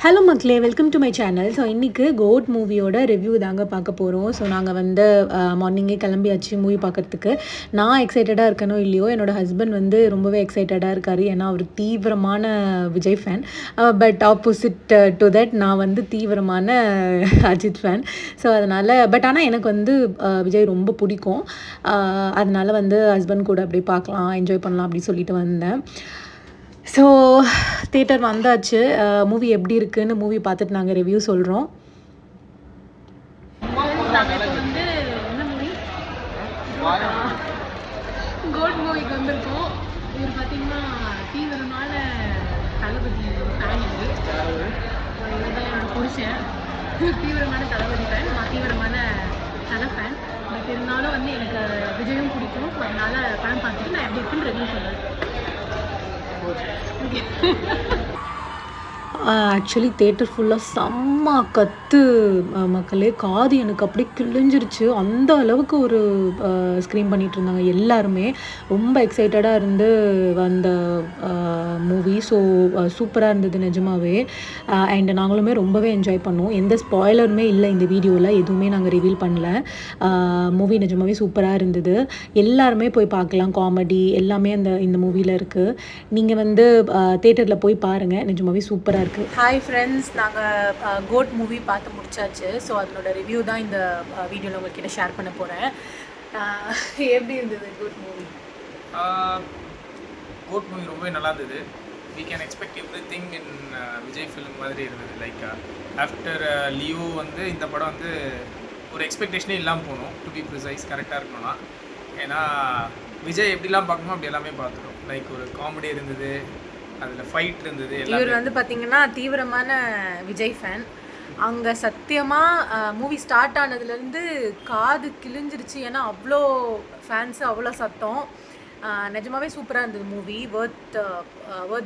Hello மக்களே, welcome to my channel. So இன்றைக்கி code மூவியோட ரிவ்யூ தாங்க பார்க்க போகிறோம். ஸோ நாங்கள் வந்து மார்னிங்கே கிளம்பியாச்சு மூவி பார்க்குறதுக்கு. நான் எக்ஸைட்டடாக இருக்கனோ இல்லையோ, என்னோடய ஹஸ்பண்ட் வந்து ரொம்பவே எக்ஸைட்டடாக இருக்கார். ஏன்னா அவர் தீவிரமான Vijay fan. But opposite to that நான் வந்து தீவிரமான அஜித் ஃபேன். ஸோ அதனால் ஆனால் எனக்கு வந்து விஜய் ரொம்ப பிடிக்கும். அதனால் வந்து ஹஸ்பண்ட் கூட அப்படியே பார்க்கலாம், என்ஜாய் பண்ணலாம் அப்படின்னு சொல்லிட்டு வந்தேன். ஸோ தியேட்டர் வந்தாச்சு. மூவி எப்படி இருக்குன்னு மூவி பார்த்துட்டு நாங்கள் ரிவ்யூ சொல்கிறோம். கோட் மூவிக்கு வந்திருக்கோம். இவர் பார்த்தீங்கன்னா தீவிரமான தளபதி ஃபேன். இவர் தான் என்னோட புருஷன். தீவிரமான தளபதி ஃபேன், நான் தீவிரமான தலை ஃபேன். பட் இருந்தாலும் வந்து எனக்கு விஜயும் பிடிக்கும். ஸோ அதனால் படம் பார்த்துட்டு நான் எப்படி இருக்குன்னு ரிவ்யூ சொல்கிறேன். ஆக்சுவலி தேட்டர் ஃபுல்லாக செம்ம கற்று மக்களே. காது எனக்கு அப்படியே கிழிஞ்சிருச்சு. அந்த அளவுக்கு ஒரு ஸ்க்ரீன் பண்ணிகிட்டு இருந்தாங்க எல்லாருமே. ரொம்ப எக்ஸைட்டடாக இருந்து வந்த மூவி. ஸோ சூப்பராக இருந்தது நிஜமாகவே. அண்ட் நாங்களுமே ரொம்பவே என்ஜாய் பண்ணோம். எந்த ஸ்பாய்லருமே இல்லை இந்த வீடியோவில், எதுவுமே நாங்கள் ரிவீல் பண்ணல. மூவி நிஜமாகவே சூப்பராக இருந்தது. எல்லாருமே போய் பார்க்கலாம். காமெடி எல்லாமே இந்த மூவியில் இருக்குது. நீங்கள் வந்து தேட்டரில் போய் பாருங்கள், நிஜமாகவே சூப்பராக இருக்குது. ஹாய் ஃப்ரெண்ட்ஸ், நாங்கள் கோட் மூவி பார்த்து முடிச்சாச்சு. ஸோ அதனோட ரிவ்யூ தான் இந்த வீடியோவில் உங்கள்கிட்ட ஷேர் பண்ண போகிறேன். எப்படி இருந்தது கோட் மூவி? கோட் மூவி ரொம்பவே நல்லா இருந்தது. We can expect everything in Vijay film மாதிரி இருந்தது. லைக் ஆஃப்டர் லியோ வந்து இந்த படம் வந்து ஒரு எக்ஸ்பெக்டேஷனே இல்லாமல் போகணும். டு பி ப்ரிசைஸ் கரெக்டாக இருக்கணும்னா, ஏன்னா விஜய் எப்படிலாம் பார்க்கணுமோ அப்படி எல்லாமே பார்த்துரும். லைக் ஒரு காமெடி இருந்தது, அதில் ஃபைட் இருந்தது. இவர் வந்து பார்த்தீங்கன்னா தீவிரமான விஜய் ஃபேன். அங்கே சத்தியமாக மூவி ஸ்டார்ட் ஆனதுலேருந்து காது கிழிஞ்சிருச்சு. ஏன்னா அவ்வளோ ஃபேன்ஸு, அவ்வளோ சத்தம். நிஜமாகவே சூப்பராக இருந்தது மூவி. வர்த்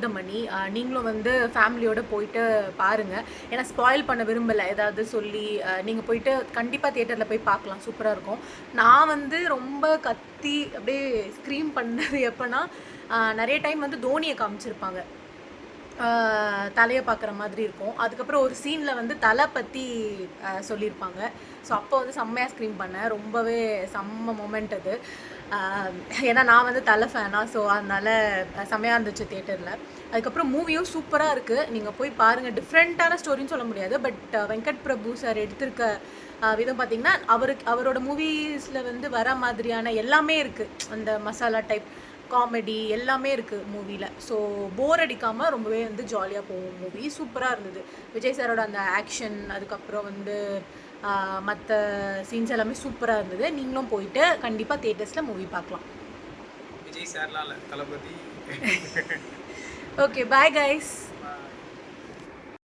த மணி. நீங்களும் வந்து ஃபேமிலியோடு போயிட்டு பாருங்கள். ஏன்னா ஸ்பாயில் பண்ண விரும்பலை ஏதாவது சொல்லி. நீங்கள் போயிட்டு கண்டிப்பாக தியேட்டரில் போய் பார்க்கலாம், சூப்பராக இருக்கும். நான் வந்து ரொம்ப கத்தி அப்படியே ஸ்க்ரீம் பண்ணது எப்போனா, நிறைய டைம் வந்து தோனியை காமிச்சிருப்பாங்க, தலையை பார்க்குற மாதிரி இருக்கும். அதுக்கப்புறம் ஒரு சீனில் வந்து தலை பற்றி சொல்லியிருப்பாங்க. ஸோ அப்போ வந்து செம்மையாக ஸ்க்ரீம் பண்ணேன். ரொம்பவே செம்ம மொமெண்ட் அது. ஏன்னா நான் வந்து தலை ஃபேனா. ஸோ அதனால் செம்மையாக இருந்துச்சு தேட்டரில். அதுக்கப்புறம் மூவியும் சூப்பராக இருக்குது, நீங்கள் போய் பாருங்கள். டிஃப்ரெண்ட்டான ஸ்டோரின்னு சொல்ல முடியாது, பட் வெங்கட் பிரபு சார் எடுத்திருக்க விதம் பார்த்திங்கன்னா அவரோட மூவிஸில் வந்து வர மாதிரியான எல்லாமே இருக்குது. அந்த மசாலா டைப் காமெடி எல்லாமே இருக்குது மூவியில். ஸோ போர் அடிக்காமல் ரொம்பவே வந்து ஜாலியாக போகும் மூவி. சூப்பராக இருந்தது. விஜய் சாரோட அந்த ஆக்ஷன், அதுக்கப்புறம் வந்து மற்ற சீன்ஸ் எல்லாமே சூப்பராக இருந்தது. நீங்களும் போயிட்டு கண்டிப்பாக தியேட்டர்ஸில் மூவி பார்க்கலாம். விஜய் சார்லாம் இல்லை, தளபதி. Okay, bye guys.